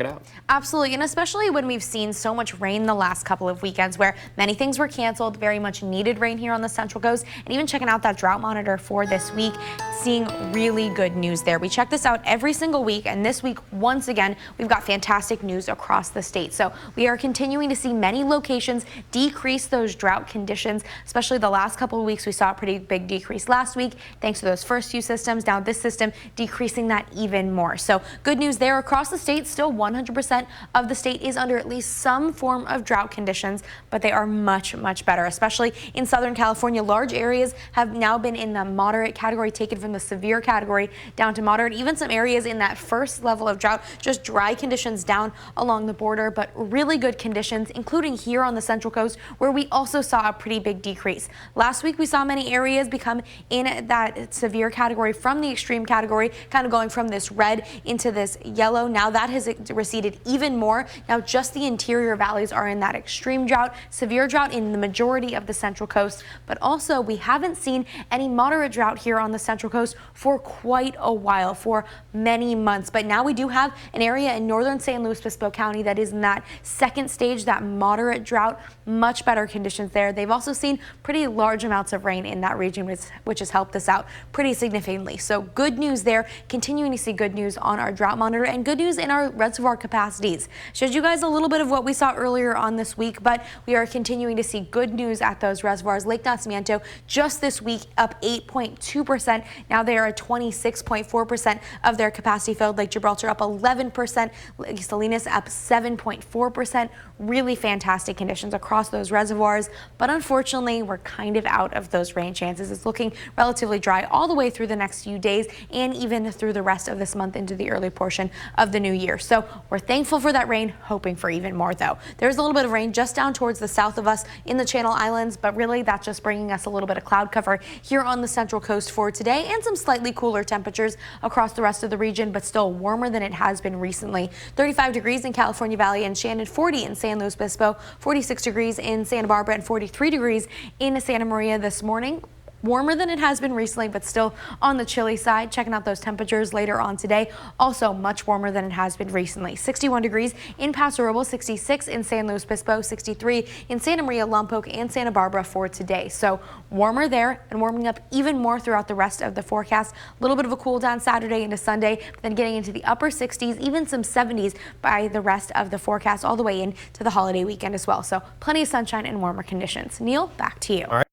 check it out. Absolutely, and especially when we've seen so much rain the last couple of weekends where many things were canceled, very much needed rain here on the Central Coast, and even checking out that drought monitor for this week, seeing really good news there. We check this out every single week, and this week, once again, we've got fantastic news across the state. So we are continuing to see many locations decrease those drought conditions, especially the last couple of weeks. We saw a pretty big decrease last week thanks to those first few systems. Now this system decreasing that even more. So good news there across the state. Still 100% of the state is under at least some form of drought conditions, but they are much better, especially in Southern California. Large areas have now been in the moderate category, taken from the severe category down to moderate. Even some areas in that first level of drought, just dry conditions down along the border, but really good conditions, including here on the Central Coast, where we also saw a pretty big decrease. Last week, we saw many areas become in that severe category from the extreme category, kind of going from this red into this yellow. Now that has receded even more. Now just the interior valleys are in that extreme drought, severe drought in the majority of the Central Coast, but also we haven't seen any moderate drought here on the Central Coast for quite a while, for many months. But now we do have an area in northern San Luis Obispo County that is in that second stage, that moderate drought, much better conditions there. They've also seen pretty large amounts of rain in that region, which has helped us out pretty significantly. So good news there, continuing to see good news on our drought monitor and good news in our reservoir capacities. Showed you guys a little bit of what we saw earlier on this week, but we are continuing to see good news at those reservoirs. Lake Nacimiento just this week up 8.2%. Now they are at 26.4% of their capacity filled. Lake Gibraltar up 11%. Lake Salinas up 7.4%. Really fantastic conditions across those reservoirs, but unfortunately we're kind of out of those rain chances. It's looking relatively dry all the way through the next few days and even through the rest of this month into the early portion of the new year. So we're thankful for that rain, hoping for even more though. There's a little bit of rain just down towards the south of us in the Channel Islands, but really that's just bringing us a little bit of cloud cover here on the Central Coast for today, and some slightly cooler temperatures across the rest of the region, but still warmer than it has been recently. 35 degrees in California Valley and Shannon, 40 in San Luis Obispo, 46 degrees in Santa Barbara, and 43 degrees in Santa Maria this morning. Warmer than it has been recently, but still on the chilly side. Checking out those temperatures later on today. Also much warmer than it has been recently. 61 degrees in Paso Robles, 66 in San Luis Obispo, 63 in Santa Maria, Lompoc, and Santa Barbara for today. So warmer there and warming up even more throughout the rest of the forecast. A little bit of a cool down Saturday into Sunday, but then getting into the upper 60s, even some 70s by the rest of the forecast all the way into the holiday weekend as well. So plenty of sunshine and warmer conditions. Neil, back to you. All right.